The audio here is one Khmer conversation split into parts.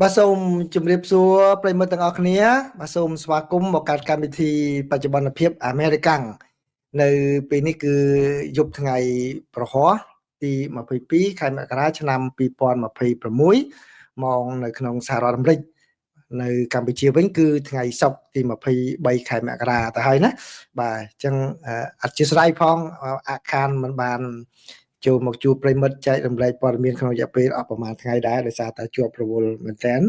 បាទសូមជម្រាបសួរប្រិយមិត្តទាំងអស់គ្នាបាទសូមស្វាគមន៍មកកាន់កម្មវិធីបច្ចុប្បន្នភាពអាមេរិកាំងនៅពេលនេះគឺយប់ថ្ងៃប្រហោះទី22ខែមករាឆ្នាំ2026ម៉ោងនៅក្នុងសហរដ្ឋអាមេរិកនៅកម្ពុជាវិញគឺថ្ងៃសុក្រទី23ខែមករាទៅហើយណាបាទអញ្ចឹងអធិស្ឋានផងអាខានមិនបានចូលមកជួបប្រិមិត្តចែករំលែកព័ត៌មានក្នុងរយៈពេលអស់ប្រហែលថ្ងៃដែរដោយសារតែជាប់រវល់មែនទែន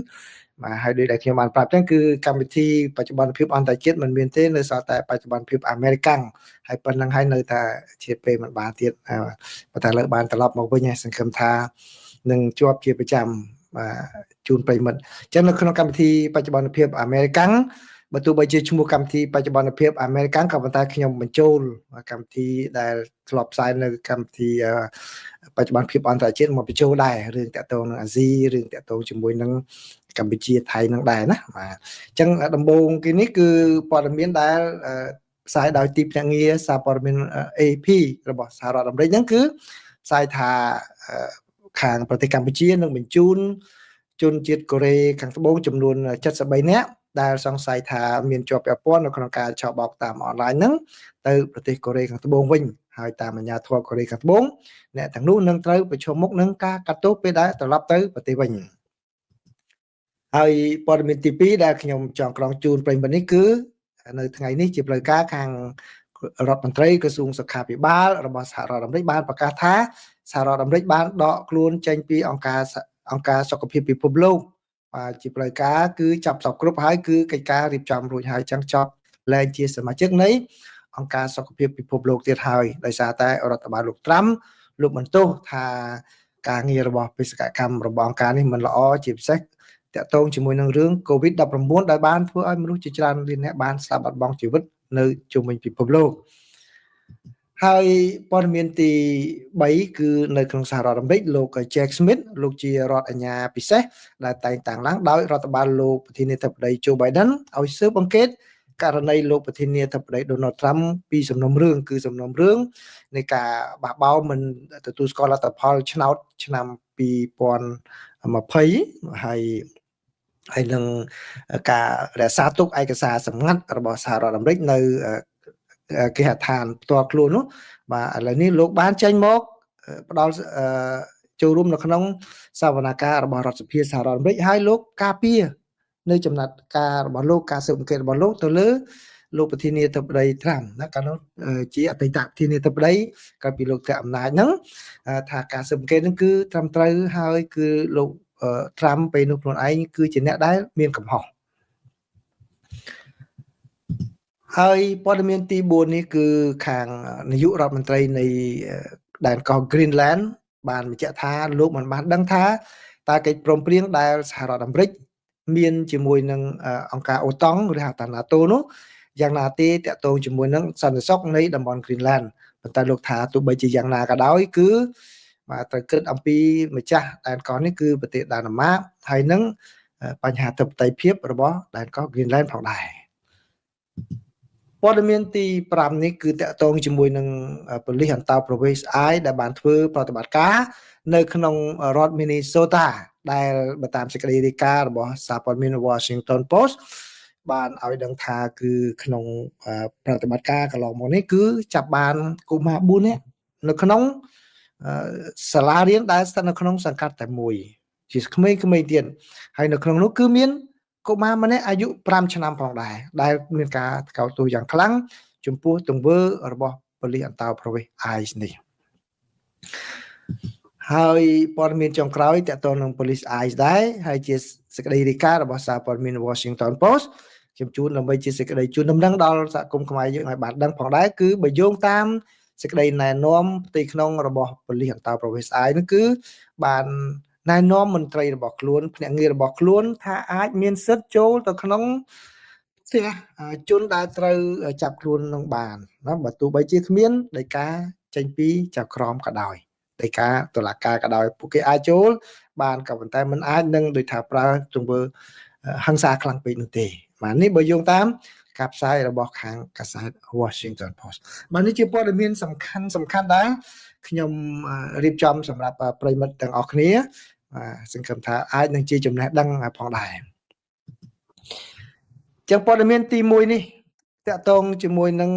បាទហើយដូចដែលខ្ញុំបានប្រាប់ចឹងគឺកម្មវិធីបច្ចុប្បន្នភាពអន្តរជាតិមិនមានទេនៅសល់តែបច្ចុប្បន្នភាពអាមេរិកាំងហើយប៉ុណ្្នឹងហើយនៅតែជាតិពេលមិនបានទៀតប៉ុន្តែលើបានត្រឡប់មកវិញហើយសង្ឃឹមថានឹងជាប់ជាប្រចាំបាទជូនប្រិមិត្តអញ្ចឹងនៅក្នុងកម្មវិធីបច្ចុប្បន្នភាពអាមេរិកាំងបើទោះបីជាឈ្មោះកម្មវិធីបច្ចុប្បន្នភាពអាមេរិកាំងក៏ប៉ុន្តែខ្ញុំបញ្ចូលកម្មវិធីដែលធ្លាប់ផ្សាយនៅកម្មវិធីបច្ចុប្បន្នភាពអន្តរជាតិមកបញ្ចូលដែររឿងតាក់ទងនឹងអាស៊ីរឿងតាក់ទងជាមួយនឹងកម្ពុជាថៃនឹងដែរណាបាទអញ្ចឹងដំបូងគេនេះគឺព័ត៌មានដែលផ្សាយដោយទីភ្នាក់ងារសារព័ត៌មាន AP របស់សហរដ្ឋអាមេរិកហ្នឹងគឺផ្សាយថាខាងប្រទេសកម្ពុជានឹងបញ្ជូនជនជាតិកូរ៉េខាងត្បូងចំនួន73នាក់ដែលសង្ស័យថាមានជាប់ពាក់ព័ន្ធនៅក្នុងការឆបោកតាមអនឡាញហ្នឹងទៅប្រទេសកូរ៉េខាងត្បូងវិញហើយតាមអាជ្ញាធរកូរ៉េខាងត្បូងអ្នកទាំងនោះនឹងត្រូវប្រឈមមុខនឹងការកាត់ទោសពេលដែលត្រឡប់ទៅប្រទេសវិញហើយព័ត៌មានទី2ដែលខ្ញុំចង់ក្រងជូនប្រិយមិត្តនេះគឺនៅថ្ងៃនេះជាផ្លូវការខាងរដ្ឋមន្ត្រីក្រសួងសុខាភិបាលរបស់សហរដ្ឋអាមេរិកបានប្រកាសថាសហរដ្ឋអាមេរិកបានដកខ្លួនចេញពីអង្គការសុខភាពពិភពលោកបាទជាផ្លូវការគឺចាប់សពគ្រប់ហើយគឺកិច្ចការរៀបចំរួចហើយចឹងចប់លែងជាសមាជិកនៃអង្គការសុខភាពពិភពលោកទៀតហើយដោយសារតែរដ្ឋបាលលោកត្រាំលោកបន្ទោសថាការងាររបស់បេសកកម្មរបស់អង្គការនេះមិនល្អជាពិសេសតាក់ទងជាមួយនឹងរឿង COVID-19 ដែលបានធ្វើឲ្យមនុស្សជាច្រើនលានអ្នកបានស្លាប់បាត់បង់ជីវិតនៅជុំវិញពិភពលោកហើយព័ត៌មានទី3គឺនៅក្នុងសហរដ្ឋអាមេរិកលោក Jack Smith លោកជារដ្ឋអាជ្ញាពិសេសដែលតែងតាំងឡើងដោយរដ្ឋបាលលោកប្រធានាធិបតី Joe Biden ឲ្យស៊ើបអង្កេតករណីលោកប្រធានាធិបតី Donald Trump ពីសំណុំរឿងគឺសំណុំរឿងនៃការបះបោរមិនទទួលស្គាល់លទ្ធផលឆ្នោតឆ្នាំ2020ហើយនឹងការរក្សាទុកឯកសារសម្ងាត់របស់សហរដ្ឋអាមេរិកនៅគេហដ្ឋានផ្ទាល់ខ្លួននោះបាទឥឡូវនេះលោកបានចេញមកផ្ដល់ចូលរួមនៅក្នុងសវនកម្មរបស់រដ្ឋសភាសហរដ្ឋអាមេរិកហើយលោកការពារនៅចំណាត់ការរបស់លោកការស៊ើបអង្កេតរបស់លោកទៅលើលោកប្រធានាធិបតីត្រាំណាកាលនោះជាអតីតប្រធានាធិបតីកាលពីលោកកាន់អំណាចហ្នឹងថាការស៊ើបអង្កេតហ្នឹងគឺត្រឹមត្រូវហើយគឺលោកត្រាំពេលនោះខ្លួនឯងគឺជាអ្នកដែលមានកំហុសហើយព័ត៌មានទី4នេះគឺខាងនាយករដ្ឋមន្ត្រីនៃដែនកោះ Greenland បានបញ្ជាក់ថាលោកមិនបានដឹងថាតើកិច្ចព្រមព្រៀងដែលសហរដ្ឋអាមេរិកមានជាមួយនឹងអង្គការអូតង់ឬហៅថា NATO នោះយ៉ាងណាទេតាក់ទងជាមួយនឹងសន្តិសុខនៃតំបន់ Greenland ប៉ុន្តែលោកថាទោះបីជាយ៉ាងណាក៏ដោយគឺបាទត្រូវគិតអំពីម្ចាស់ដែនកោះនេះគឺប្រទេសដាណឺម៉ាកហើយនឹងបញ្ហាអធិបតេយ្យភាពរបស់ដែនកោះ Greenland ផងដែរព័ត៌មានទី5នេះគឺតាក់ទងជាមួយនឹងប៉ូលីសអន្តោប្រវេសន៍ AI ដែលបានធ្វើប្រតិបត្តិការនៅក្នុងរដ្ឋ Minnesota ដែលបើតាមសេចក្តីរាយការណ៍របស់សារព័ត៌មាន Washington Post បានឲ្យដឹងថាគឺក្នុងប្រតិបត្តិការកន្លងមកនេះគឺចាប់បានកុមារ4នាក់នៅក្នុងសាលារៀនដែលស្ថិតនៅក្នុងសង្កាត់តែមួយជាក្មេងៗទៀតហើយនៅក្នុងនោះគឺមានកុមារម្នាក់អាយុ5ឆ្នាំផងដែរដែលមានការថ្កោលទោសយ៉ាងខ្លាំងចំពោះទង្វើរបស់ប៉ូលីសអន្តោប្រវេសន៍ ICE នេះហើយព័ត៌មានចុងក្រោយតទៅនឹងប៉ូលីស ICE ដែរហើយជាសេចក្តីរាយការណ៍របស់សារព័ត៌មាន Washington Post ខ្ញុំជូនដើម្បីជាសេចក្តីជូនដំណឹងដល់សហគមន៍ខ្មែរយើងឲ្យបានដឹងផងដែរគឺបើយោងតាមសេចក្តីណែនាំផ្ទៃក្នុងរបស់ប៉ូលីសអន្តោប្រវេសន៍ ICE នោះគឺបានណែនាំមន្ត្រីរបស់ខ្លួនភ្នាក់ងាររបស់ខ្លួនថាអាចមានសិទ្ធិចូលទៅក្នុងផ្ទះជនដែលត្រូវចាប់ខ្លួននឹងបានណាបើទោះបីជាគ្មានដីកាចេញពីចៅក្រមក៏ដោយដីកាតុលាការក៏ដោយពួកគេអាចចូលបានក៏ប៉ុន្តែមិនអាចនឹងដូចថាប្រើទង្វើហិង្សាខ្លាំងពេកនោះទេបាទនេះបើយោងតាមការផ្សាយរបស់ខាងកាសែត Washington Post បាទនេះជាព័ត៌មានសំខាន់ដែរខ្ញុំរៀបចំសម្រាប់ប្រិយមិត្តទាំងអស់គ្នា សង្ឃឹមថាអាចនឹងជាចំណេះដឹងផងដែរចឹងព័ត៌មានទី1នេះតកតងជាមួយនឹង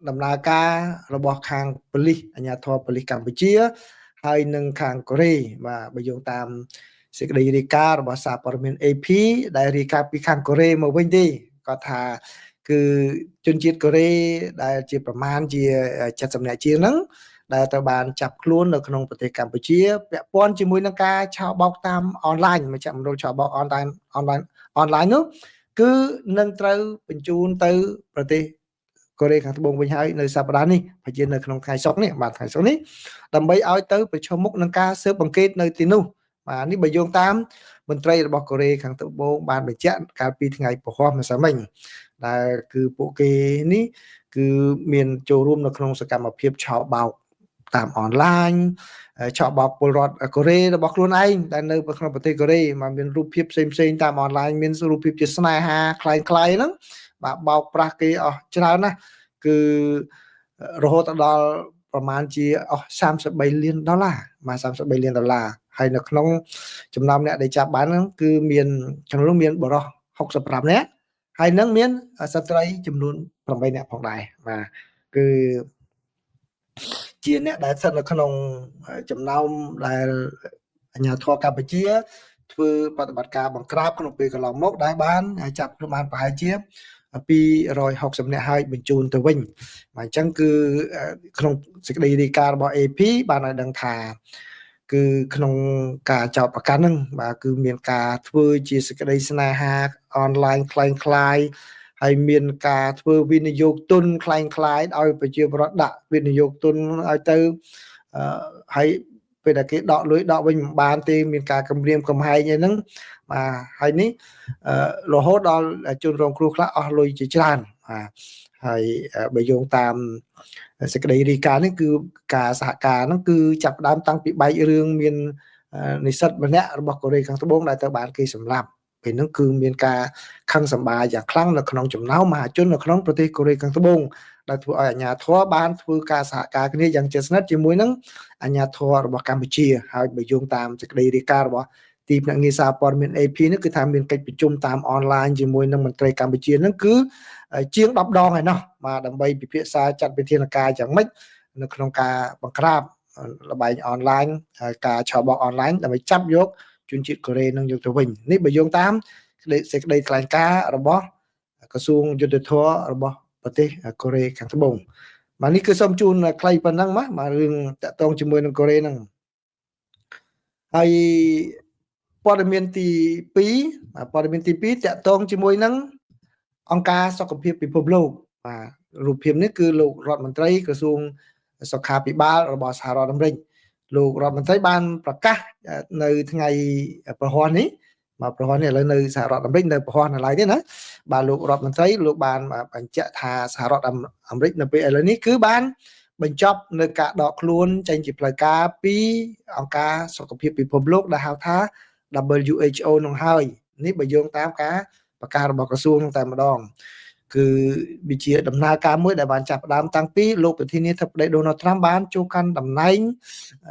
ដំណើរការរបស់ខាងប៉ូលីសអាជ្ញាធរប៉ូលីសកម្ពុជាហើយនឹងខាងកូរ៉េបើយោងតាមសេចក្តីរាយការណ៍របស់សារព័ត៌មាន AP ដែលរាយការណ៍ពីខាងកូរ៉េមកវិញទេគាត់ថាគឺជនជាតិកូរ៉េដែលជាប្រមាណជា70នាក់ជាងហ្នឹងដែលត្រូវបានចាប់ខ្លួននៅក្នុងប្រទេសកម្ពុជាពាក់ព័ន្ធជាមួយនឹងការឆោបបោកតាមអនឡាញមកចាក់មណ្ឌលឆោបបោកអនឡាញនោះគឺនឹងត្រូវបញ្ជូនទៅប្រទេសកូរ៉េខាងត្បូងវិញហើយនៅសប្តាហ៍នេះប្រហែលនៅក្នុងថ្ងៃសុក្រនេះថ្ងៃសុក្រនេះដើម្បីឲ្យទៅប្រឈមមុខនឹងការស៊ើបអង្កេតនៅទីនោះនេះបើយោងតាមមន្ត្រីរបស់កូរ៉េខាងត្បូងបានបញ្ជាក់កាលពីថ្ងៃពហុម្សិលមិញដែលគឺពួកគេនេះគឺមានចូលរួមនៅក្នុងសកម្មភាពឆោបបោកតាមអនឡាញឆោបបោកពលរដ្ឋកូរ៉េរបស់ខ្លួនឯងដែលនៅក្នុងប្រទេសកូរ៉េមកមានរូបភាពផ្សេងតាមអនឡាញមានរូបភាពជាស្នេហាคล้ายហ្នឹងបោកប្រាស់គេអស់ច្រើនណាស់គឺរហូតដល់ប្រមាណជាអស់$33 លាន$33 លានហើយនៅក្នុងចំណោមអ្នកដែលចាប់បានហ្នឹងគឺមានក្នុងនោះមានបរិសុទ្ធ65នាក់ហើយនឹងមានស្ត្រីចំនួន8នាក់ផងដែរគឺជាអ្នកដែលស្ថិតនៅក្នុងចំណោមដែលអាជ្ញាធរកម្ពុជាធ្វើបប្រតិបត្តិការបង្ក្រាបក្នុងពេលកន្លងមកដែលបានចាប់បានប្រហែលជា260នាក់ហើយបញ្ជូនទៅវិញអញ្ចឹងគឺក្នុងសេចក្តីរាយការណ៍របស់ AP បានឲ្យដឹងថាគឺក្នុងការចោទប្រកាន់ហ្នឹងគឺមានការធ្វើជាសេចក្តីស្នេហាអនឡាញคล้ายហើយមានការធ្វើវិនិយោគទុនคล้ายឲ្យប្រជាពលរដ្ឋដាក់វិនិយោគទុនឲ្យទៅហើយពេលដែលគេដកលុយដកវិញមិនបានទេមានការគំរាមកំហែងអីហ្នឹងហើយនេះរហូតដល់ជនរងគ្រោះខ្លះអស់លុយជាច្រើនហើយបើយោងតាមសេចក្តីរាយការណ៍នេះគឺការសហការហ្នឹងគឺចាប់ផ្ដើមតាំងពីបែករឿងមាននិស្សិតម្នាក់របស់កូរ៉េខាងត្បូងដែលត្រូវបានគេសម្លាប់ពេលហ្នឹងគឺមានការខឹងសម្បារយ៉ាងខ្លាំងនៅក្នុងចំណោមមហាជននៅក្នុងប្រទេសកូរ៉េខាងត្បូងដែលធ្វើឲ្យអាជ្ញាធរបានធ្វើការសហការគ្នាយ៉ាងជិតស្និទ្ធជាមួយនឹងអាជ្ញាធររបស់កម្ពុជាហើយបើយោងតាមសេចក្តីរាយការណ៍របស់ទីភ្នាក់ងារសារព័ត៌មាន AP នេះគឺថាមានកិច្ចប្រជុំតាមអនឡាញជាមួយនឹងមន្ត្រីកម្ពុជាហ្នឹងគឺជាង10ដងហើយណោះដើម្បីពិភាក្សាចាត់វិធានការយ៉ាងម៉េចនៅក្នុងការបង្ក្រាបល្បែងអនឡាញការឆោបបោកអនឡាញដើម្បីចាប់យកជនជាតិកូរ៉េនឹងយកទៅវិញនេះបើយោងតាមសេចក្តីថ្លែងការណ៍របស់ក្រសួងយុទ្ធភ័ពរបស់ប្រទេសកូរ៉េខាងត្បូងនេះគឺសូមជូនខ្លីប៉ុណ្ណឹងមករឿងតាក់ទងជាមួយនឹងកូរ៉េហ្នឹងហើយព័ត៌មានទី2តាក់ទងជាមួយនឹងអង្គការសុខភាពពិភពលោករូបភាពនេះគឺលោករដ្ឋមន្ត្រីក្រសួងសុខាភិបាលរបស់សហរដ្ឋអាមេរិកលោករដ្ឋមន្ត្រីបានប្រកាសនៅថ្ងៃប្រហ័សនេះប្រហ័សនេះឥឡូវនៅសហរដ្ឋអាមេរិកនៅប្រហ័សនៅឡើយទេណាបាទលោករដ្ឋមន្ត្រីលោកបានបញ្ជាក់ថាសហរដ្ឋអាមេរិកនៅពេលឥឡូវនេះគឺបានបញ្ចប់នៅការដកខ្លួនចេញជាផ្លូវការពីអង្គការសុខភាពពិភពលោកដែលហៅថា WHO នោះហើយនេះបើយោងតាមការប្រកាសរបស់ក្រសួងតែម្ដងគឺវាជាដំណើរការមួយដែលបានចាប់ផ្ដើមតាំងពីលោកប្រធានាធិបតី Donald Trump បានចូលកាន់តំណែង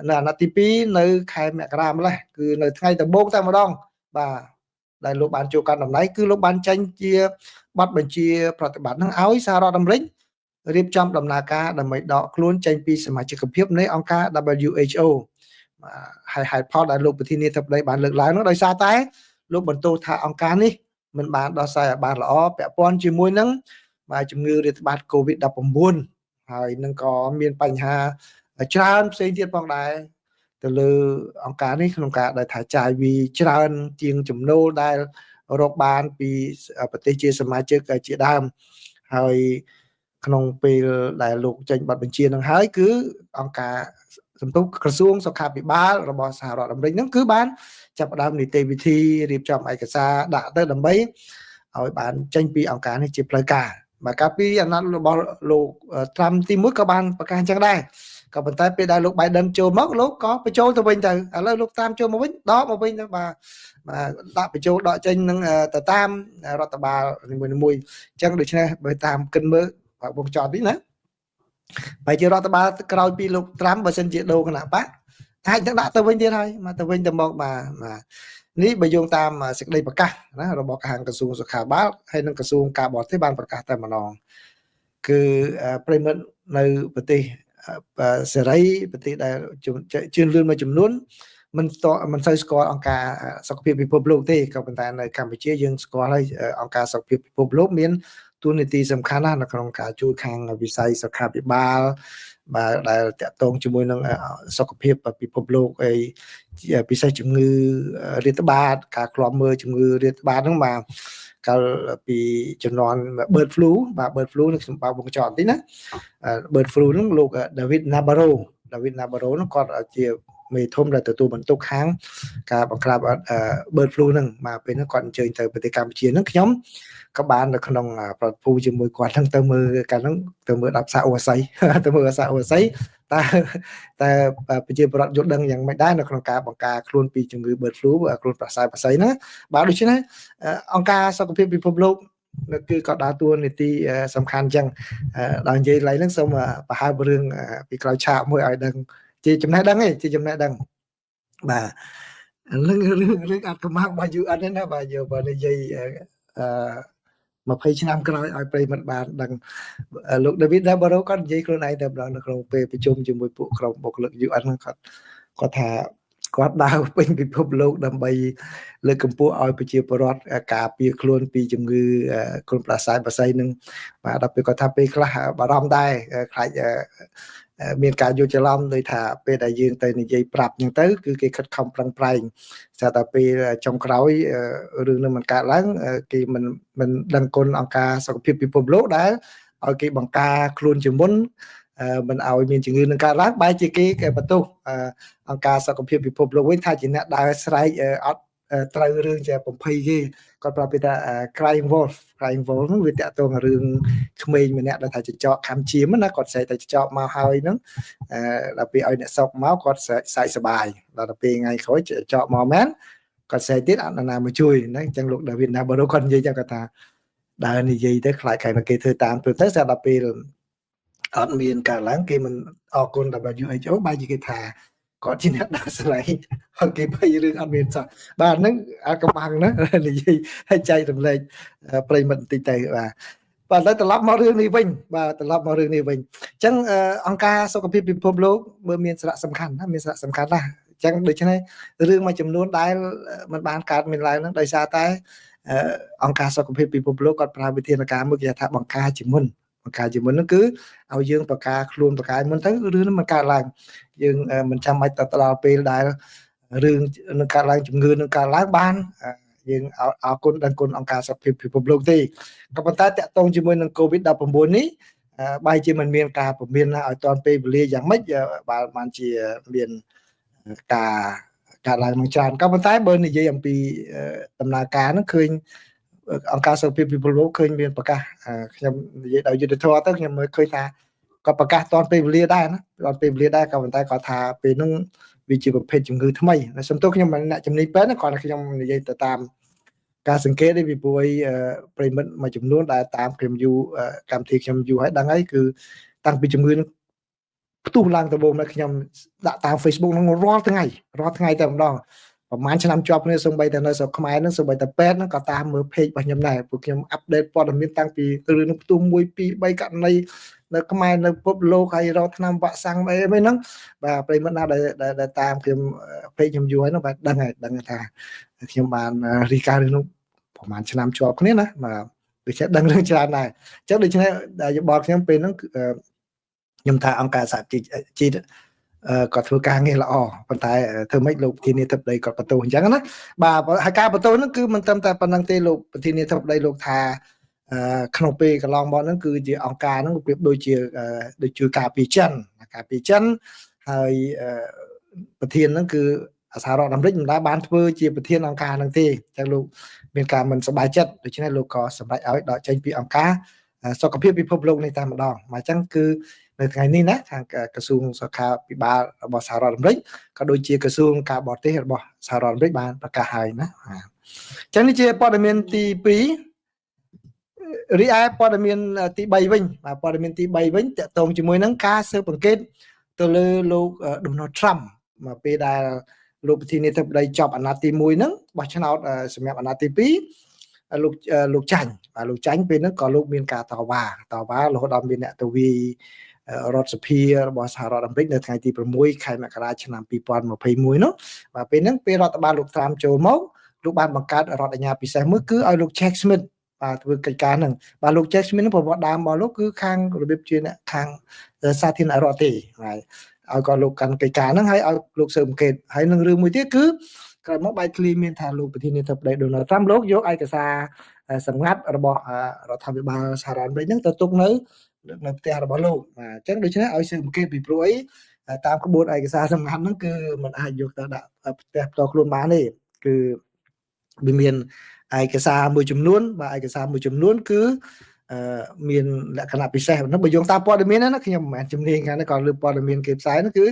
នៅអាណត្តិទី2នៅខែមករាម្លេះគឺនៅថ្ងៃដំបូងតែម្ដងបាទដែលលោកបានចូលកាន់តំណែងគឺលោកបានចេញជាបទបញ្ជាប្រតិបត្តិនឹងឲ្យសហរដ្ឋអាមេរិករៀបចំដំណើរការដើម្បីដកខ្លួនចេញពីសមាជិកភាពនៃអង្គការ WHO ហើយហេតុផលដែលលោកប្រធានាធិបតីបានលើកឡើងនោះដោយសារតែលោកបន្ទោសថាអង្គការនេះមិនបានដោះស្រាយឲ្យបានល្អពាក់ព័ន្ធជាមួយនឹងជំងឺរាតត្បាត COVID-19 ហើយនឹងក៏មានបញ្ហាច្រើនផ្សេងទៀតផងដែរទៅលើអង្គការនេះក្នុងការដែលថាចាយវាច្រើនជាងចំណូលដែលរកបានពីប្រទេសជាសមាជិកជាដើមហើយក្នុងពេលដែលលោកចេញបទបញ្ជានឹងហើយគឺអង្គការសំទុះក្រសួងសុខាភិបាលរបស់សហរដ្ឋអាមេរិកហ្នឹងគឺបានចាប់ផ្ដើមនីតិវិធីរៀបចំឯកសារដាក់ទៅដើម្បីឲ្យបានចេញពីអង្គការនេះជាផ្លូវការកាលពីអាណត្តិរបស់លោក Trump ទី1ក៏បានប្រកាសអញ្ចឹងដែរក៏ប៉ុន្តែពេលដែលលោក Biden ចូលមកលោកក៏បញ្ចូលទៅវិញទៅឥឡូវលោកតាមចូលមកវិញដកមកវិញទៅបាទដាក់បញ្ចូលដកចេញនឹងទៅតាមរដ្ឋបាលនីមួយៗអញ្ចឹងដូច្នេះបើតាមគិតមើលវងចត់នេះណាបើជារដ្ឋបាលក្រោយពីលោក Trump បើសិនជាដូរគណៈបក អាចនឹងដាក់ទៅវិញទៀតហើយមកទៅវិញទៅមកបាទនេះបើយោងតាមសេចក្តីប្រកាសណារបស់ខាងក្រសួងសុខាភិបាលហើយនិងក្រសួងការបរទេសបានប្រកាសតែម្ដងគឺប្រិមិត្តនៅប្រទេសសេរីប្រទេសដែលជឿនលឿនមួយចំនួនមិនសូវស្គាល់អង្គការសុខភាពពិភពលោកទេក៏ប៉ុន្តែនៅកម្ពុជាយើងស្គាល់ហើយអង្គការសុខភាពពិភពលោកមានតួនាទីសំខាន់ណាស់នៅក្នុងការជួយខាងវិស័យសុខាភិបាលបាទដែលតាក់ទងជាមួយនឹងសុខភាពពិភពលោកអីពិសេសជំងឺរាតត្បាតការឃ្លាំមើលជំងឺរាតត្បាតហ្នឹងបាទកាលពីជំនាន់ bird flu បាទ bird flu នឹងខ្ញុំបើកវងចោតតិចណា bird flu ហ្នឹងលោក David Nabarro ហ្នឹងគាត់ជាមេធំដែលទទួលបន្ទុកខាងការបង្ក្រាប bird flu ហ្នឹងមកពេលហ្នឹងគាត់អញ្ជើញទៅប្រទេសកម្ពុជាហ្នឹងខ្ញុំក៏បាននៅក្នុងប្រតិភូជាមួយគាត់ហ្នឹងទៅមើលកាលហ្នឹងទៅមើលដល់ផ្សារអូអាស័យទៅមើលផ្សារអូអាស័យតែប្រជាពលរដ្ឋយល់ដឹងយ៉ាងម៉េចដែរនៅក្នុងការបង្ការខ្លួនពីជំងឺ bird flu ខ្លួនប្រសើរប្រស័យហ្នឹងបាទដូច្នេះអង្គការសុខភាពពិភពលោកគឺក៏ដើរតួនាទីសំខាន់អញ្ចឹងដល់និយាយឡើយហ្នឹងសូមបង្ហើបរឿងពីក្រោយឆាកមួយឲ្យដឹងជាចំណេះដឹងឯងជាចំណេះដឹងបាទរឿងអត្តកម្មារបស់ UN ហ្នឹងណាបាទយកបើនិយាយ20ឆ្នាំក្រោយឲ្យប្រិមិត្តបានដឹងលោក David Nabarro គាត់និយាយខ្លួនឯងតែម្ដងនៅក្នុងពេលប្រជុំជាមួយពួកក្រុមបុគ្គលិក UN ហ្នឹងគាត់ថាគាត់ដើរពេញពិភពលោកដើម្បីលើកកម្ពស់ឲ្យប្រជាពលរដ្ឋការពារខ្លួនពីជំងឺគ្រុនផ្ដាសាយបស័យនឹងបាទដល់ពេលគាត់ថាពេលខ្លះបារម្ភដែរខ្លាចមានការយល់ច្រឡំដោយថាពេលដែលយើងទៅនិយាយប្រាប់អញ្ចឹងទៅគឺគេខិតខំប្រឹងប្រែងស្រាប់តែពេលចុងក្រោយរឿងនឹងមិនកើតឡើងគេមិនដឹងគុណអង្គការសុខភាពពិភពលោកដែលឲ្យគេបង្ការខ្លួនជាមុនមិនឲ្យមានជំងឺនឹងកើតឡើងបែរជាគេបន្ទោសអង្គការសុខភាពពិភពលោកវិញថាជាអ្នកដើរស្រែកអត់ត្រូវរឿងជាបំភ័យគេគាត់ប្រាប់ពីថា crying wolf ហ្នឹងវាតាក់ទងរឿងក្មេងម្នាក់ដែលថាចចកខំជាមណាគាត់ស្រែកតែចចកមកហើយហ្នឹងដល់ពេលឲ្យអ្នកសោកមកគាត់សាយសបាយដល់ទៅពេលថ្ងៃក្រោយចចកមកមែនគាត់ស្រែកទៀតអត់ណាមកជួយហ្នឹងអញ្ចឹងលោក David Nabarro គាត់និយាយចឹងគាត់ថាដើរនិយាយទៅខ្លាចគេធ្វើតាមទៅស្រាប់ដល់ពេលអត់មានការឡើងគេមិនអរគុណ WHO បែរជាគេថាគាត់ជាអ្នកដាក់ស្លែងហើយគេភ័យរឿងអត់មានសោះបាទហ្នឹងអាកំបាំងណានិយាយឲ្យចែករំលែកប្រិមិត្តបន្តិចទៅបាទតែត្រឡប់មករឿងនេះវិញបាទត្រឡប់មករឿងនេះវិញអញ្ចឹងអង្គការសុខភាពពិភពលោកមានសារៈសំខាន់ណាមានសារៈសំខាន់ណាស់អញ្ចឹងដូច្នេះរឿងមួយចំនួនដែលมันបានកើតមានឡើងហ្នឹងដោយសារតែអង្គការសុខភាពពិភពលោកគាត់ប្រើវិធានការមួយគេថាបង្ការជាមុនហ្នឹងគឺឲ្យយើងប្រកាខ្លួនប្រកាមុនទៅរឿងហ្នឹងมันកើតឡើងយើងមិនចាំបាច់ទៅដល់ពេលដែលរឿងនឹងកើតឡើងជំងឺនឹងកើតឡើងបានយើងអរគុណដល់គុណអង្គការសុខភាពពិភពលោកទេក៏ប៉ុន្តែតាក់ទងជាមួយនឹង COVID-19 នេះបែរជាមិនមានការពមៀនណាឲ្យតាន់ពេលវេលាយ៉ាងម៉េចបើបានជាមានការឡើងនឹងច្រើនក៏ប៉ុន្តែបើនិយាយអំពីដំណើរការហ្នឹងឃើញអង្គការសុខភាពពិភពលោកឃើញមានប្រកាសខ្ញុំនិយាយដោយយុត្តិធម៌ទៅខ្ញុំមើលឃើញថាគាត់ប្រកាសតាន់ពេលវេលាដែរណាតាន់ពេលវេលាដែរក៏ប៉ុន្តែគាត់ថាពេលហ្នឹងវាជាប្រភេទជំងឺថ្មីសំទោសខ្ញុំមិនអ្នកជំនាញពេទ្យគាត់ខ្ញុំនិយាយទៅតាមការសង្កេតពីព្រោះប្រិមិត្តមួយចំនួនដែលតាមខ្ញុំយូរកម្មវិធីខ្ញុំយូរហើយដឹងហើយគឺតាំងពីជំងឺនឹងផ្ទុះឡើងដំបូងមកខ្ញុំដាក់តាម Facebook ហ្នឹងរាល់ថ្ងៃតែម្ដងប្រហែលឆ្នាំជាប់គ្នាសូម្បីតែនៅស្រុកខ្មែរហ្នឹងសូម្បីតែពេទ្យហ្នឹងក៏តាមមើល page របស់ខ្ញុំដែរព្រោះខ្ញុំអាប់ដេតព័ត៌មានតាំងពីរឿងនឹងផ្ទុះ1 2 3ករណីនៅខ្មែរនៅពិភពលោកហើយរកថ្នាំវ៉ាក់សាំងអីហ្នឹងបាទប្រិមត្តណាដែលតាមខ្ញុំ page ខ្ញុំយូរហើយហ្នឹងបាទដឹងថាខ្ញុំបានរីការឿងនោះប្រហែលឆ្នាំជាប់គ្នាណាបាទដូចជាដឹងរឿងច្រើនដែរអញ្ចឹងដូច្នេះយោបល់ខ្ញុំពេលហ្នឹងខ្ញុំថាអង្គការសហជីវគាត់ធ្វើការងារល្អប៉ុន្តែធ្វើម៉េចលោកប្រធានាធិបតីគាត់បន្ទោសអញ្ចឹងណាបាទហើយការបន្ទោសហ្នឹងគឺមិនត្រឹមតែប៉ុណ្្នឹងទេលោកប្រធានាធិបតីលោកថាក្នុងពេលកន្លងមកហ្នឹងគឺជាអង្គការហ្នឹងប្រៀបដូចជាការពារចិនហើយប្រធានហ្នឹងគឺសហរដ្ឋអាមេរិកមិនដែលបានធ្វើជាប្រធានអង្គការហ្នឹងទេអញ្ចឹងលោកមានការមិនសប្បាយចិត្តដូច្នេះលោកក៏សម្រេចឲ្យដកចេញពីអង្គការសុខភាពពិភពលោកនេះតែម្ដងមកអញ្ចឹងគឺនៅថ្ងៃនេះណាខាងក្រសួងសុខាភិបាលរបស់សហរដ្ឋអាមេរិកក៏ដូចជាក្រសួងការបរទេសរបស់សហរដ្ឋអាមេរិកបានប្រកាសហើយណាអញ្ចឹងនេះជាព័ត៌មានទី2រីឯព័ត៌មានទី3វិញបាទព័ត៌មានទី3វិញតកតងជាមួយនឹងការស៊ើបអង្កេតទៅលើលោក Donald Trump មកពេលដែលលោកប្រធានាធិបតីចប់អាណត្តិទី1ហ្នឹងបោះឆ្នោតសម្រាប់អាណត្តិទី2លោកចាញ់បាទលោកចាញ់ពេលហ្នឹងក៏លោកមានការតវ៉ារហូតដល់មានអ្នកទៅវាយរដ្ឋសភារបស់សហរដ្ឋអាមេរិកនៅថ្ងៃទី6ខែមករាឆ្នាំ2021នោះបាទពេលហ្នឹងពេលរដ្ឋបាលលោកត្រាំចូលមកលោកបានបង្កើតរដ្ឋអាជ្ញាពិសេសមួយគឺឲ្យលោក Jack Smith បាទធ្វើកិច្ចការហ្នឹងបាទលោក Jack Smith ហ្នឹងប្រវត្តិដើមរបស់លោកគឺខាងរបៀបជាអ្នកខាងសាធារណរដ្ឋទេបាទឲ្យក៏លោកកាន់កិច្ចការហ្នឹងហើយឲ្យលោកស៊ើបអង្កេតហើយនឹងរឿងមួយទៀតគឺក្រោយមកបែកធ្លាយមានថាលោកប្រធានាធិបតី Donald Trump លោកយកឯកសារសម្ងាត់របស់រដ្ឋាភិបាលសហរដ្ឋអាមេរិកហ្នឹងទៅទុកនៅផ្ទះរបស់លោកបាទអញ្ចឹងដូច្នេះឲ្យស៊ើបអង្កេតពីព្រោះអីតាមក្បួនឯកសារសម្ងាត់ហ្នឹងគឺมันអាចយកទៅដាក់ផ្ទះផ្ទាល់ខ្លួនបានទេគឺវាមានឯកសារមួយចំនួនបាទឯកសារមួយចំនួនគឺមានលក្ខណៈពិសេសហ្នឹងបើយោងតាមព័ត៌មានណាខ្ញុំមិនមែនជំនាញខាងនេះក៏លើព័ត៌មានគេផ្សាយហ្នឹងគឺ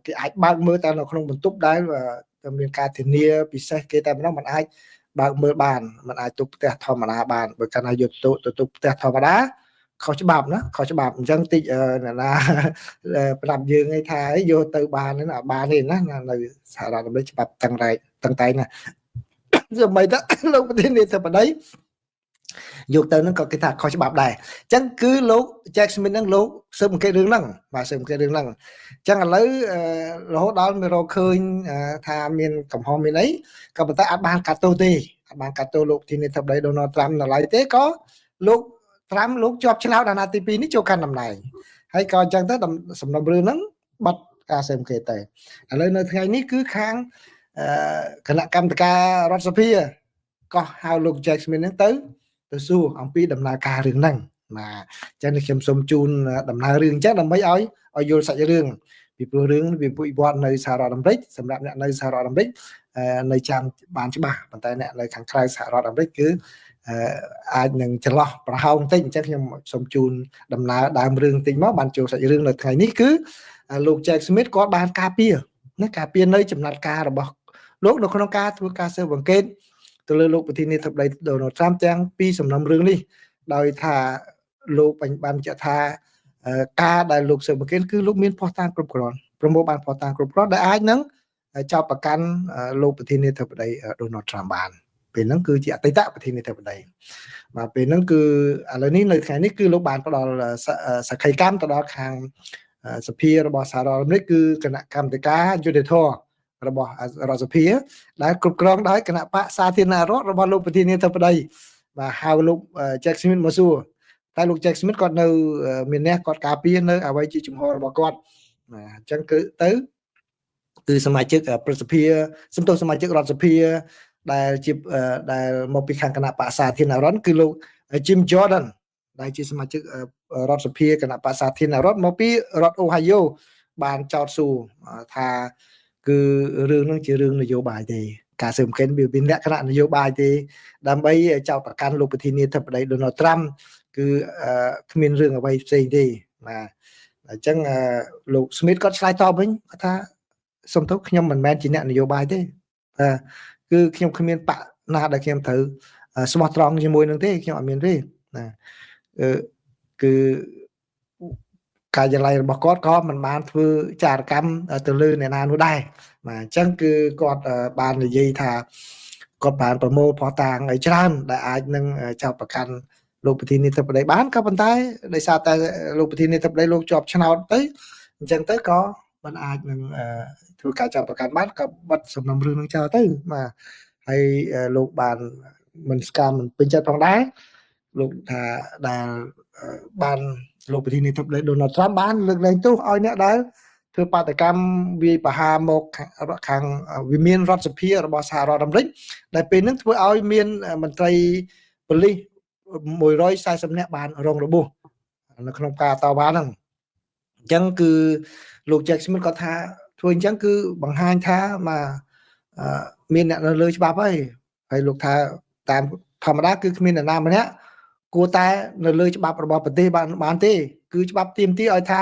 គេអាចបើកមើលតែនៅក្នុងបន្ទប់ដែលមានការធានាពិសេសគេតែម្ដងมันអាចបើកមើលបានมันអាចទុកផ្ទះធម្មតាបានបើកាលណាយកទៅទុកផ្ទះធម្មតាខុសច្បាប់ណាខុសច្បាប់អញ្ចឹងតិចណាប្រាប់យើងឯថាយកទៅបានណាបានទេណានៅសហរដ្ឋអាមេរិកច្បាប់តឹងតែណាធ្វើមិនទៅលោកប្រធានាធិបតីយកទៅនឹងក៏គេថាខុសច្បាប់ដែរអញ្ចឹងគឺលោក Jack Smith ហ្នឹងលោកស៊ើបអង្កេតរឿងហ្នឹងបាទស៊ើបអង្កេតរឿងហ្នឹងអញ្ចឹងឥឡូវរហូតដល់មានរកឃើញថាមានកំហុសមានអីក៏ប៉ុន្តែអត់បានកាត់ទោសទេអត់បានកាត់ទោសលោកប្រធានាធិបតី Donald Trump នៅឡើយទេក៏លោក Trump លោកជាប់ឆ្នោតអាណត្តិទី2នេះចូលកាន់តំណែងហើយក៏អញ្ចឹងទៅសំណុំរឿងហ្នឹងបាត់ការស៊ើបអង្កេតទៅឥឡូវនៅថ្ងៃនេះគឺខាងគណៈកម្មការរដ្ឋសភាក៏ហៅលោក Jack Smith ហ្នឹងទៅសួរអំពីដំណើរការរឿងហ្នឹងបាទអញ្ចឹងខ្ញុំសូមជូនដំណើររឿងអញ្ចឹងដើម្បីឲ្យយល់សាច់រឿងពីព្រោះរឿងវាពុយវត្តនៅសហរដ្ឋអាមេរិកសម្រាប់អ្នកនៅសហរដ្ឋអាមេរិកនៅចាំបានច្បាស់ប៉ុន្តែអ្នកនៅខាងក្រៅសហរដ្ឋអាមេរិកគឺអាចនឹងចន្លោះប្រហោងតិចអញ្ចឹងខ្ញុំសូមជូនដំណើរដើមរឿងតិចមកបានចូលសាច់រឿងនៅថ្ងៃនេះគឺលោក Jack Smith គាត់បានការពារនៅចំណាត់ការរបស់លោកនៅក្នុងការធ្វើការស៊ើបអង្កេតទៅលើលោកប្រធានាធិបតី Donald Trump ទាំងពីរសំណុំរឿងនេះដោយថាលោកបានបញ្ជាក់ថាការដែលលោកស៊ើបអង្កេតគឺលោកមានភស្តុតាងគ្រប់គ្រាន់ប្រមូលបានភស្តុតាងគ្រប់គ្រាន់ដែលអាចនឹងចោទប្រកាន់លោកប្រធានាធិបតី Donald Trump បានពេលហ្នឹងគឺជាអតីតប្រធានាធិបតីបាទពេលហ្នឹងគឺឥឡូវនេះនៅថ្ងៃនេះគឺលោកបានផ្ដល់សក្ខីកម្មទៅដល់ខាងសភារបស់សហរដ្ឋអាមេរិកគឺគណៈកម្មាធិការយុត្តិធម៌របស់រដ្ឋសភាដែលគ្រប់គ្រងដោយគណៈបកសាធារណរដ្ឋរបស់លោកប្រធានាធិបតីបាទហៅលោក Jack Smith មកសួរតែលោក Jack Smith គាត់នៅមានអ្នកគាត់ការពារនៅអ្វីជាជំហររបស់គាត់អញ្ចឹងគឺសមាជិកប្រសិទ្ធិសំទោសសមាជិករដ្ឋសភាដែលមកពីខាងគណៈបកសាធារណរដ្ឋគឺលោក Jim Jordan ដែលជាសមាជិករដ្ឋសភាគណៈបកសាធារណរដ្ឋមកពីរដ្ឋ Ohio បានចោទសួរថាគឺរឿងហ្នឹងជារឿងនយោបាយទេការស៊ើបអង្កេតវាមានលក្ខណៈនយោបាយទេដើម្បីចោទប្រកាន់លោកប្រធានាធិបតី Donald Trump គឺគ្មានរឿងអ្វីផ្សេងទេបាទអញ្ចឹងលោក Smith គាត់ឆ្លើយតបវិញគាត់ថាសុំទោសខ្ញុំមិនមែនជាអ្នកនយោបាយទេគឺខ្ញុំគ្មានបកណាដែលខ្ញុំត្រូវស្មោះត្រង់ជាមួយនឹងទេខ្ញុំអត់មានទេណាគឺកាយឡ័យរបស់គាត់ក៏មិនបានធ្វើចារកម្មទៅលើអ្នកណានោះដែរបាទអញ្ចឹងគឺគាត់បាននិយាយថាគាត់បានប្រមូលភស្តុតាងឲ្យច្រើនដែលអាចនឹងចោទប្រកាន់លោកប្រធានាធិបតីបានក៏ប៉ុន្តែដោយសារតែលោកប្រធានាធិបតីលោកជាប់ឆ្នោតទៅអញ្ចឹងទៅក៏មិនអាចនឹងធ្វើការចោទប្រកាន់បានក៏បិទសំណុំរឿងនឹងចោលទៅបាទហើយលោកបានមិនស្គាល់មិនពេញចិត្តផងដែរលោកថាដែលបានលោកប្រធានាធិបតី Donald Trump បានលើកលែងទោសឲ្យអ្នកដែលធ្វើបាតកម្មវាយប្រហារមកខាងវិមានរដ្ឋសភារបស់សហរដ្ឋអាមេរិកដែលពេលហ្នឹងធ្វើឲ្យមានមន្ត្រីប៉ូលីស140នាក់បានរងរបួសនៅក្នុងការតវ៉ាហ្នឹងអញ្ចឹងគឺលោក Jack Smith គាត់ថាធ្វើអញ្ចឹងគឺបង្ហាញថាមានអ្នកនៅលើច្បាប់ហើយលោកថាតាមធម្មតាគឺគ្មានអ្នកណាម្នាក់គួរតែនៅលើច្បាប់របស់ប្រទេសបានទេគឺច្បាប់ទាមទារឲ្យថា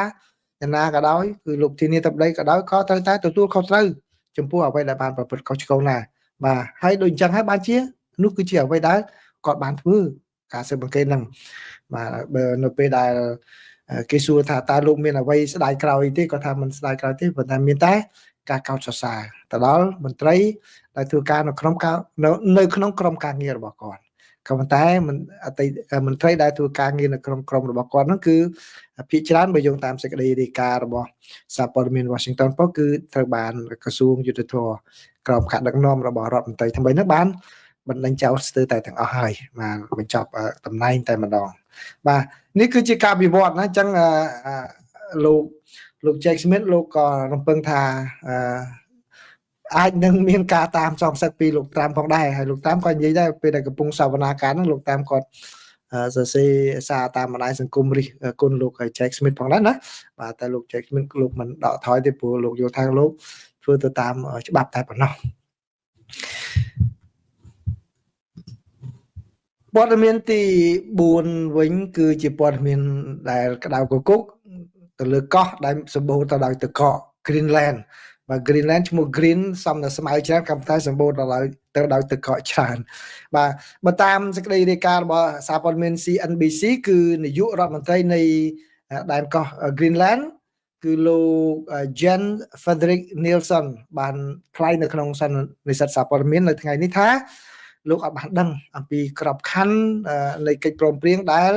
អ្នកណាក៏ដោយគឺលោកធានាធិបតីក៏ដោយក៏ត្រូវតែទទួលខុសត្រូវចំពោះអ្វីដែលបានប្រព្រឹត្តខុសឆ្គងណាបាទហើយដូចអញ្ចឹងហើយបានជានោះគឺជាអ្វីដែលគាត់បានធ្វើការស៊ើបអង្កេតហ្នឹងបាទបើនៅពេលដែលគេសួរថាតើលោកមានអ្វីស្ដាយក្រោយទេគាត់ថាមិនស្ដាយក្រោយទេប៉ុន្តែមានតែ ការកោតសរសើរទៅដល់មន្ត្រីដែលធ្វើការនៅក្នុងក្រុមការងាររបស់គាត់ក៏ប៉ុន្តែមន្ត្រីដែលធ្វើការងារនៅក្នុងក្រុមរបស់គាត់ហ្នឹងគឺភាគច្រើនបើយោងតាមសេចក្តីរាយការណ៍របស់សារព័ត៌មាន Washington Post គឺត្រូវបានក្រសួងយុទ្ធភ័ពក្រមការដឹកនាំរបស់រដ្ឋមន្ត្រីថ្មីនោះបានបណ្ដឹងចោលស្ទើរតែទាំងអស់ហើយបានបញ្ចប់តំណែងតែម្ដងបាទនេះគឺជាការវិវត្តណាអញ្ចឹងលោក Jack Smith លោកក៏រំពឹងថាអាចនឹងមានការតាមសងសឹកពីលោកត្រាំផងដែរហើយលោកត្រាំក៏និយាយដែរពេលដែលកំពុងសវនាការហ្នឹងលោកត្រាំគាត់សរសេរសារតាមបណ្ដាញសង្គមរិះគន់លោក Jack Smith ផងដែរណាបាទតែលោក Jack Smith លោកមិនដកថយទេព្រោះលោកយល់ថាលោកធ្វើទៅតាមច្បាប់តែប៉ុណ្ណោះព័ត៌មានទី4វិញគឺជាព័ត៌មានដែលក្តៅគគុកទៅលើកោះដែលសម្បូរទៅដោយទឹកកក Greenland បាទ Greenland ឈ្មោះ Green សំដៅស្មៅច្រើនក៏តែសម្បូរទៅដោយទឹកកកច្រើនបាទបើតាមសេចក្តីរាយការណ៍របស់សារព័ត៌មាន CNBC គឺនាយករដ្ឋមន្ត្រីនៃដែនកោះ Greenland គឺលោក Jens Frederik Nielsen បានថ្លែងនៅក្នុងនិស្សិតសារព័ត៌មាននៅថ្ងៃនេះថាលោកអត់បានដឹងអំពីក្របខ័ណ្ឌនៃកិច្ចព្រមព្រៀងដែល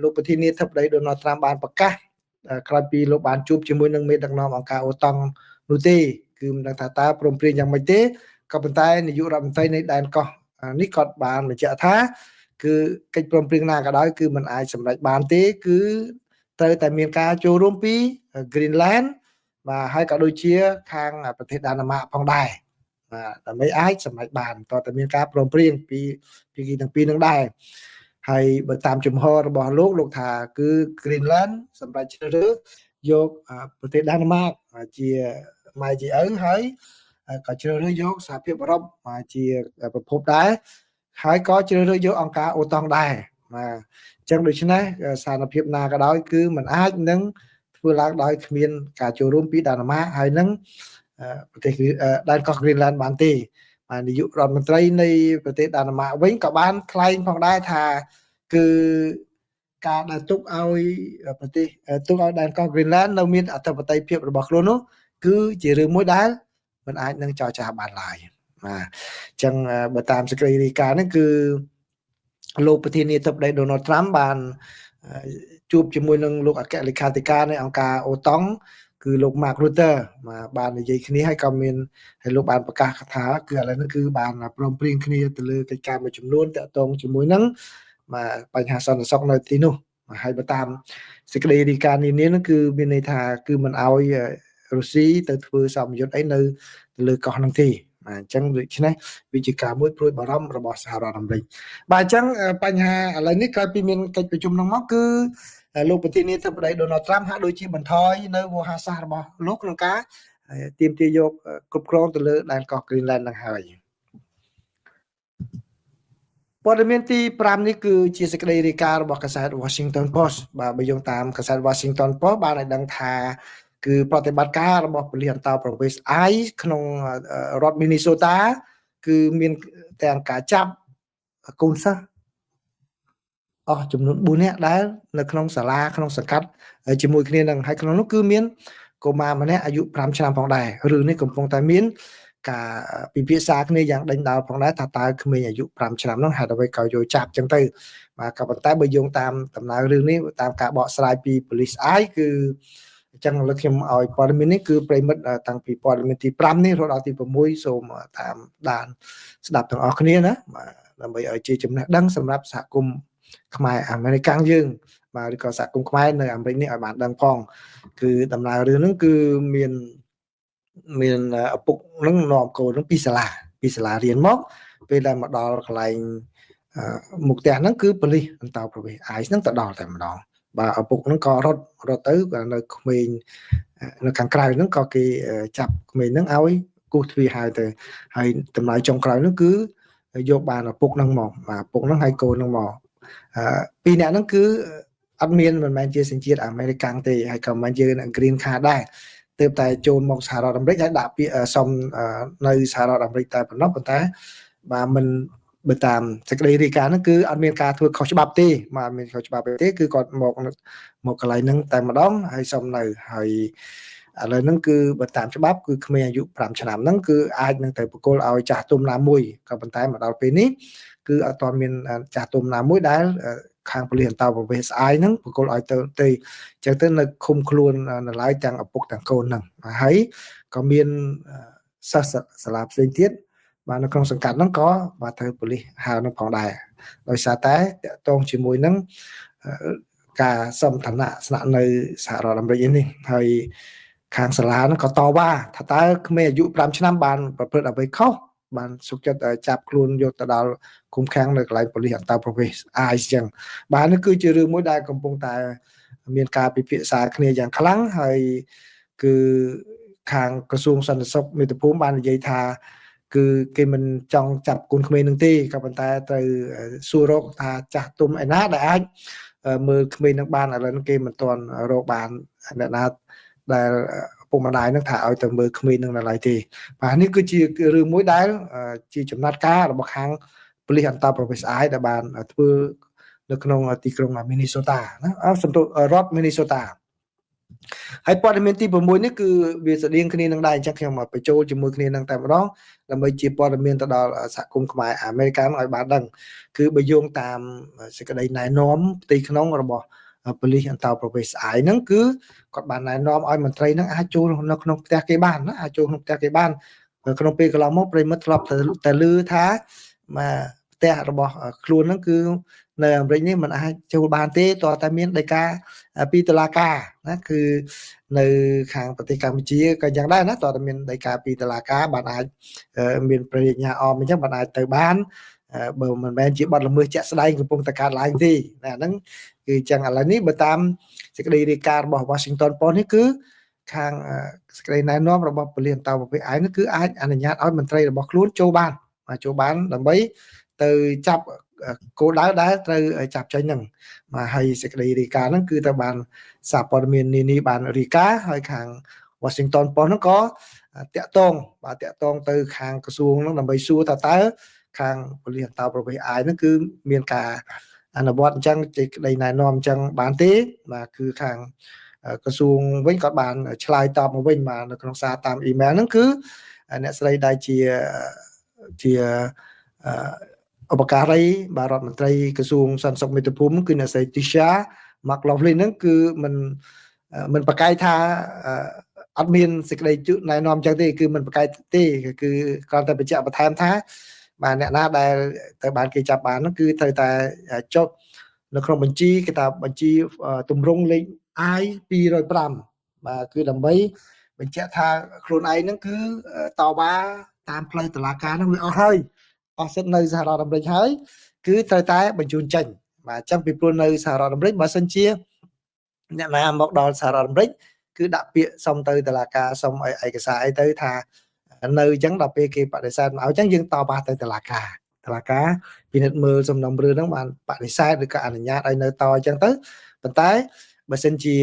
លោកប្រធានាធិបតី Donald Trump បានប្រកាសក្រោយពីលោកបានជួបជាមួយនឹងមេដឹកនាំអង្គការអូតង់នោះទេគឺមិនដឹងថាតើព្រមព្រៀងយ៉ាងម៉េចទេក៏ប៉ុន្តែនាយករដ្ឋមន្ត្រីនៃដែនកោះនេះគាត់បានបញ្ជាក់ថាគឺកិច្ចព្រមព្រៀងណាក៏ដោយគឺมันអាចសម្រេចបានទេគឺត្រូវតែមានការចូលរួមពី Greenland បាទហើយក៏ដូចជាខាងប្រទេសដាណឺម៉ាកផងដែរបាទដើម្បីអាចសម្រេចបានតើតើមានការព្រមព្រៀងពីទាំងពីរនឹងដែរហើយបើតាមជំហររបស់លោកថាគឺ Greenland សម្រាប់ជ្រើសរើសយកប្រទេសដាណឺម៉ាកជាម៉ែជាឪហើយក៏ជ្រើសរើសយកសហភាពអឺរ៉ុបជាប្រភពដែរហើយក៏ជ្រើសរើសយកអង្គការអូតង់ដែរបាទអញ្ចឹងដូច្នេះស្ថានភាពណាក៏ដោយគឺมันអាចនឹងធ្វើឡើងដោយគ្មានការចូលរួមពីដាណឺម៉ាកហើយនឹងប្រទេសដែនកោះ Greenland បានទេបាទនាយករដ្ឋមន្ត្រីនៃប្រទេសដាណឺម៉ាកវិញក៏បានថ្លែងផងដែរថាគឺការដែលទុកឲ្យដែនកោះ Greenland នៅមានអធិបតេយ្យភាពរបស់ខ្លួននោះគឺជារឿងមួយដែលមិនអាចនឹងចរចាបានឡើយបាទអញ្ចឹងបើតាមសេចក្តីរាយការណ៍នេះគឺលោកប្រធានាធិបតី Donald Trump បានជួបជាមួយនឹងលោកអគ្គលេខាធិការនៃអង្គការអូតង់គឺលោក Mark Rutte បាននិយាយគ្នាហើយក៏មានហើយលោកបានប្រកាសថាគឺឥឡូវនេះគឺបានព្រមព្រៀងគ្នាទៅលើកិច្ចការមួយចំនួនតាក់ទងជាមួយនឹងបញ្ហាសន្តិសុខនៅទីនោះហើយបើតាមសេចក្តីរាយការណ៍នានានោះគឺមានន័យថាគឺមិនអោយរុស្ស៊ីទៅធ្វើសម្ពយុទ្ធអីនៅលើកោះហ្នឹងទេបាទអញ្ចឹងដូច្នេះវាជាការមួយព្រួយបារម្ភរបស់សហរដ្ឋអាមេរិកបាទអញ្ចឹងបញ្ហាឥឡូវនេះក្រោយពីមានកិច្ចប្រជុំហ្នឹងមកគឺលោកប្រធានាធិបតី Donald Trump ហាក់ដូចជាបន្ថយនៅវោហារសាស្ត្ររបស់លោកក្នុងការទាមទារយកគ្រប់គ្រងទៅលើដែនកោះ Greenland ហ្នឹងហើយព័ត៌មានទី5នេះគឺជាសេចក្តីរាយការណ៍របស់កាសែត Washington Post បាទបើយោងតាមកាសែត Washington Post បានឲ្យដឹងថាគឺប្រតិបត្តិការរបស់ប៉ូលីសអន្តោប្រវេសន៍ ICE ក្នុងរដ្ឋ Minnesota គឺមានទាំងការចាប់កូនសិស្សអស់ចំនួន4នាក់ដែលនៅក្នុងសាលាក្នុងសង្កាត់ជាមួយគ្នានឹងហើយក្នុងនោះគឺមានកុមារម្នាក់អាយុ5ឆ្នាំផងដែររឿងនេះកំពុងតែមានការពិភាក្សាគ្នាយ៉ាងដេញដោលផងដែរថាតើក្មេងអាយុ5ឆ្នាំនោះហេតុអ្វីក៏យកចាប់ចឹងទៅបាទក៏ប៉ុន្តែបើយោងតាមដំណើររឿងនេះតាមការបកស្រាយពីប៉ូលីស ICE គឺអញ្ចឹងលើខ្ញុំឲ្យព័ត៌មាននេះគឺប្រិមិត្តតាំងពីព័ត៌មានទី5នេះរហូតដល់ទី6សូមតាមដានស្ដាប់ទាំងអស់គ្នាណាបាទដើម្បីឲ្យជាចំណេះដឹងសម្រាប់សហគមន៍ខ្មែរអាមេរិកយើងបាទឬក៏សហគមន៍ខ្មែរនៅអាមេរិកនេះឲ្យបានដឹងផងគឺដំណើររឿងហ្នឹងគឺមានឪពុកនឹងនាំកូននឹងពីសាលារៀនមកពេលដែលមកដល់កន្លែងមុខផ្ទះហ្នឹងគឺប៉ូលីសអន្តោប្រវេសន៍ ICE ហ្នឹងទៅដល់តែម្ដងបាទឪពុកហ្នឹងក៏រត់ទៅនៅក្មេងនៅខាងក្រៅហ្នឹងក៏គេចាប់ក្មេងហ្នឹងឲ្យគោះទ្វារហើយទៅហើយតម្លៃចុងក្រោយហ្នឹងគឺយកបានឪពុកហ្នឹងមកបាទឪពុកហ្នឹងឲ្យកូនហ្នឹងមកពីរអ្នកហ្នឹងគឺអត់មានមិនមែនជាសញ្ជាតិអាមេរិកទេហើយក៏មិនជា green card ដែរទើបតែចូលមកសហរដ្ឋអាមេរិកហើយដាក់ពាក្យសុំនៅសហរដ្ឋអាមេរិកតែប៉ុណ្ណោះប៉ុន្តែបាទមិនបើតាមសេចក្តីរាយការណ៍ហ្នឹងគឺអត់មានការធ្វើខុសច្បាប់ទេបាទមានខុសច្បាប់ទេគឺគាត់មកកន្លែងហ្នឹងតែម្ដងហើយសុំនៅហើយ ឥឡូវហ្នឹងគឺបើតាមច្បាប់គឺក្មេងអាយុ5ឆ្នាំហ្នឹងគឺអាចនឹងទៅប្រគល់ឲ្យចាស់ទុំណាមួយក៏ប៉ុន្តែមកដល់ពេលនេះគឺអត់ទាន់មានចាស់ទុំណាមួយដែលខាងប៉ូលីសអន្តរប្រវេសន៍ស្អាយហ្នឹងប្រគល់ឲ្យទៅចឹងទៅនៅឃុំខ្លួននៅឡើយទាំងឪពុកទាំងកូនហ្នឹងហើយក៏មានសិស្សសាលាផ្សេងទៀតបាទនៅក្នុងសង្កាត់ហ្នឹងក៏បាទត្រូវប៉ូលីសហៅនឹងផងដែរដោយសារតែតកតងជាមួយនឹងការសំឋានៈស្នាក់នៅសហរដ្ឋអាមេរិកនេះហើយខាងសាលាហ្នឹងក៏តវ៉ាថាតើក្មេងអាយុ5ឆ្នាំបានប្រព្រឹត្តអ្វីខុសបានសុខចិត្តចាប់ខ្លួនយកទៅដល់គុំខាំងនៅកន្លែងប៉ូលីសអន្តរប្រវេសន៍អាយចឹងបាទនេះគឺជារឿងមួយដែលកំពុងតែមានការពិភាក្សាគ្នាយ៉ាងខ្លាំងហើយគឺខាងក្រសួងសន្តិសុខមាតុភូមិបាននិយាយថាគឺគេមិនចង់ចាប់កូនក្មេងនឹងទេក៏ប៉ុន្តែត្រូវសួររកថាចាស់ទុំឯណាដែលអាចមើលក្មេងនឹងបានឥឡូវគេមិនទាន់រកបានអ្នកណាដែលពុកម្ដាយនឹងថាឲ្យទៅមើលក្មេងនឹងនៅឡើយទេបាទនេះគឺជារឿងមួយដែលជាចំណាត់ការរបស់ខាងប៉ូលីសអន្តរប្រវេសន៍អាយដែលបានធ្វើនៅក្នុងទីក្រុងមីនីសូតាណាសំទោសរដ្ឋមីនីសូតាហើយព័ត៌មានទី6នេះគឺវាស្តៀងគ្នានឹងដែរអញ្ចឹងខ្ញុំមកបញ្ចូលជាមួយគ្នានឹងតែម្ដងដើម្បីជាព័ត៌មានទៅដល់សហគមន៍ខ្មែរអាមេរិកឲ្យបានដឹងគឺបើយោងតាមសេចក្តីណែនាំផ្ទៃក្នុងរបស់ប៉ូលីសអន្តរប្រវេសន៍ស្អាយហ្នឹងគឺគាត់បានណែនាំឲ្យមន្ត្រីហ្នឹងអាចចូលនៅក្នុងផ្ទះគេបានណាអាចចូលក្នុងផ្ទះគេបានក្នុងពេលកន្លងមកប្រិមិត្តធ្លាប់តែឮថាផ្ទះរបស់ខ្លួនហ្នឹងគឺនៅអាមេរិកនេះมันអាចចូលបានទេតើតែមានដីកាពីតុលាការណាគឺនៅខាងប្រទេសកម្ពុជាក៏យ៉ាងដែរណាតើតែមានដីកាពីតុលាការបានអាចមានប្រញ្ញាអមអញ្ចឹងបានអាចទៅបានបើមិនមែនជាបទល្មើសជាក់ស្ដែងកំពុងតែកើតឡើងទេណាហ្នឹងគឺចឹងឥឡូវនេះបើតាមសេចក្តីរាយការណ៍របស់ Washington Post នេះគឺខាងសេចក្តីណែនាំរបស់ប៉ូលីសអន្តរប្រវេសន៍អាយនេះគឺអាចអនុញ្ញាតឲ្យមន្ត្រីរបស់ខ្លួនចូលបានដើម្បីទៅចាប់គោលដៅដែលត្រូវចាប់ចេញហ្នឹងមកហើយសេចក្តីរាយការណ៍ហ្នឹងគឺទៅបានសារព័ត៌មាននានាបានរាយការណ៍ហើយខាង Washington Post ហ្នឹងក៏តាក់ទងទៅខាងក្រសួងហ្នឹងដើម្បីសួរតើខាងប៉ូលីសអន្តរប្រវេសន៍អាយហ្នឹងគឺមានការអនុវត្តអញ្ចឹងសេចក្តីណែនាំអញ្ចឹងបានទេបាទគឺខាងក្រសួងវិញក៏បានឆ្លើយតបមកវិញបាទនៅក្នុងសារតាមអ៊ីមែលហ្នឹងគឺអ្នកស្រីដែលជាឧបការីបាទរដ្ឋមន្ត្រីក្រសួងសន្តិសុខមាតុភូមិគឺអ្នកស្រី Tisha McLaughlin ហ្នឹងគឺមិនប្រកែកថាអត់មានសេចក្តីណែនាំអញ្ចឹងទេគឺមិនប្រកែកទេគឺគ្រាន់តែបញ្ជាក់បន្ថែមថាបាទអ្នកណាដែលទៅបានគេចាប់បានហ្នឹងគឺត្រូវតែចុះនៅក្នុងបញ្ជីគេថាបញ្ជីទម្រង់លេខ I 205បាទគឺដើម្បីបញ្ជាក់ថាខ្លួនឯងហ្នឹងគឺតវ៉ាតាមផ្លូវតុលាការហ្នឹងវាអស់ហើយអស់សិទ្ធនៅសហរដ្ឋអាមេរិកហើយគឺត្រូវតែបញ្ជូនចេញបាទអញ្ចឹងពីព្រោះនៅសហរដ្ឋអាមេរិកបើសិនជាអ្នកណាមកដល់សហរដ្ឋអាមេរិកគឺដាក់ពាក្យសុំទៅតុលាការសុំឯកសារអីទៅថានៅអញ្ចឹងដល់ពេលគេបដិសេធមកអញ្ចឹងយើងតបទៅតុលាការពិនិត្យមើលសំណុំរឿងហ្នឹងបានបដិសេធឬក៏អនុញ្ញាតឲ្យនៅតអញ្ចឹងទៅប៉ុន្តែបើសិនជា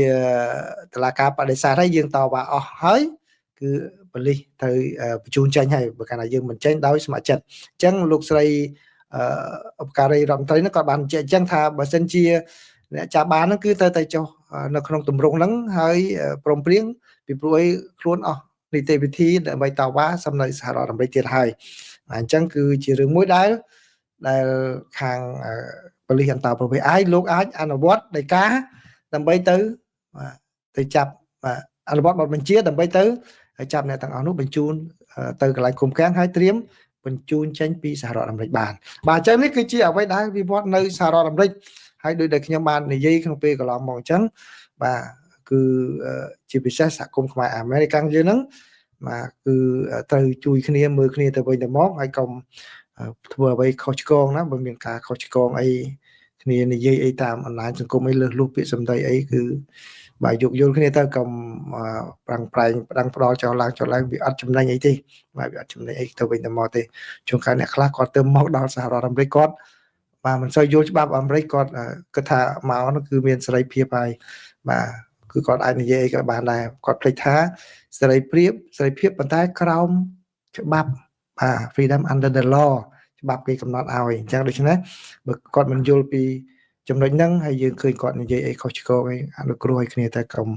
តុលាការបដិសេធហើយយើងតបអស់ហើយគឺប៉ូលីសត្រូវបញ្ជូនចេញហើយបើកាលណាយើងមិនចេញដោយស្ម័គ្រចិត្តអញ្ចឹងលោកស្រីឧបការីរដ្ឋមន្ត្រីហ្នឹងក៏បានបញ្ជាក់អញ្ចឹងថាបើសិនជាអ្នកចាប់បានហ្នឹងគឺត្រូវតែចុះនៅក្នុងទម្រង់ហ្នឹងហើយព្រមព្រៀងពីព្រោះអីខ្លួនអស់នីតិវិធីដើម្បីតវ៉ាសំនៅសហរដ្ឋអាមេរិកទៀតហើយអញ្ចឹងគឺជារឿងមួយដែលខាងប៉ូលីសអន្តរប្រវេសន៍អាយលោកអាចអនុវត្តដីកាដើម្បីទៅចាប់អនុវត្តបទបញ្ជាដើម្បីទៅចាប់អ្នកទាំងអស់នោះបញ្ជូនទៅកន្លែងឃុំឃាំងហើយត្រៀមបញ្ជូនចេញពីសហរដ្ឋអាមេរិកបានបាទអញ្ចឹងនេះគឺជាអ្វីដែលវិវត្តនៅសហរដ្ឋអាមេរិកហើយដោយដែលខ្ញុំបាននិយាយក្នុងពេលកន្លងមកអញ្ចឹងបាទគឺជាពិសេសសហគមន៍ខ្មែរអាមេរិកយើងហ្នឹងបាទគឺត្រូវជួយគ្នាមើលគ្នាទៅវិញទៅមកហើយកុំធ្វើអ្វីខុសឆ្គងណាបើមានការខុសឆ្គងអីគ្នានិយាយអីតាមអនឡាញសង្គមអីលើសលុះពាក្យសម្ដីអីគឺបាទយោគយល់គ្នាទៅកុំប្រាំងប្រែងផ្ដាំងផ្ដាល់ចោលឡើងវាអត់ចំណេញអីទេបាទវាអត់ចំណេញអីទៅវិញទៅមកទេជួនកាលអ្នកខ្លះគាត់ទៅមកដល់សហរដ្ឋអាមេរិកគាត់បាទមិនសូវយល់ច្បាប់អាមេរិកគាត់គិតថាមកនោះគឺមានសេរីភាពហើយបាទគឺគាត់អាចនិយាយអីក៏បានដែរគាត់ភ្លេចថាសេរីភាពប៉ុន្តែក្រោមច្បាប់បាទ freedom under the law ច្បាប់គេកំណត់ឲ្យអញ្ចឹងដូច្នេះបើគាត់មិនយល់ពី ចំណុចហ្នឹងហើយយើងឃើញគាត់និយាយអីខុសឆ្គងអីអនុគ្រោះឲ្យគ្នាតែកុំ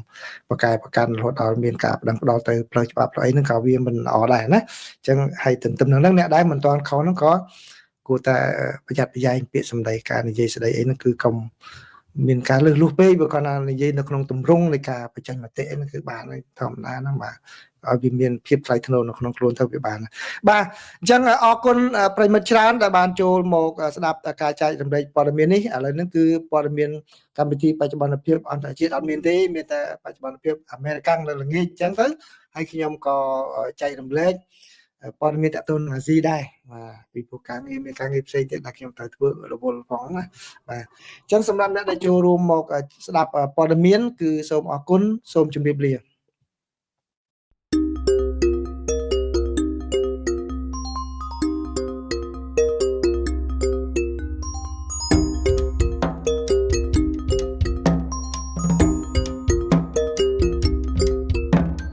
បកកែប្រកាន់រហូតដល់មានការប្តឹងផ្តល់ទៅផ្លូវច្បាប់ផ្លូវអីហ្នឹងក៏វាមិនល្អដែរណាអញ្ចឹងហើយទន្ទឹមនឹងហ្នឹងអ្នកដែលមិនទាន់ខុសហ្នឹងក៏គួរតែប្រយ័ត្នប្រយែងពាក្យសម្ដីការនិយាយស្ដីអីហ្នឹងគឺកុំមានការលើសលួសពេកបើគាត់ណានិយាយនៅក្នុងទម្រង់នៃការបញ្ចេញមតិហ្នឹងគឺបានធម្មតាហ្នឹងបាទឲ្យវាមានភាពថ្លៃថ្នូរនៅក្នុងខ្លួនទៅវាបានបាទអញ្ចឹងអរគុណប្រិមិត្តច្រើនដែលបានចូលមកស្ដាប់ការចែករំលែកព័ត៌មាននេះឥឡូវហ្នឹងគឺព័ត៌មានកម្មវិធីបច្ចុប្បន្នភាពអន្តរជាតិអត់មានទេមានតែបច្ចុប្បន្នភាពអាមេរិកនៅល្ងាចអញ្ចឹងទៅហើយខ្ញុំក៏ចែករំលែកព័ត៌មានតទៅនឹងអាស៊ីដែរបាទពីព្រោះការងារមានការងារផ្សេងទៀតដែលខ្ញុំត្រូវធ្វើរវល់ផងណាបាទអញ្ចឹងសម្រាប់អ្នកដែលចូលរួមមកស្ដាប់ព័ត៌មានគឺសូមអរគុណសូមជម្រាបលា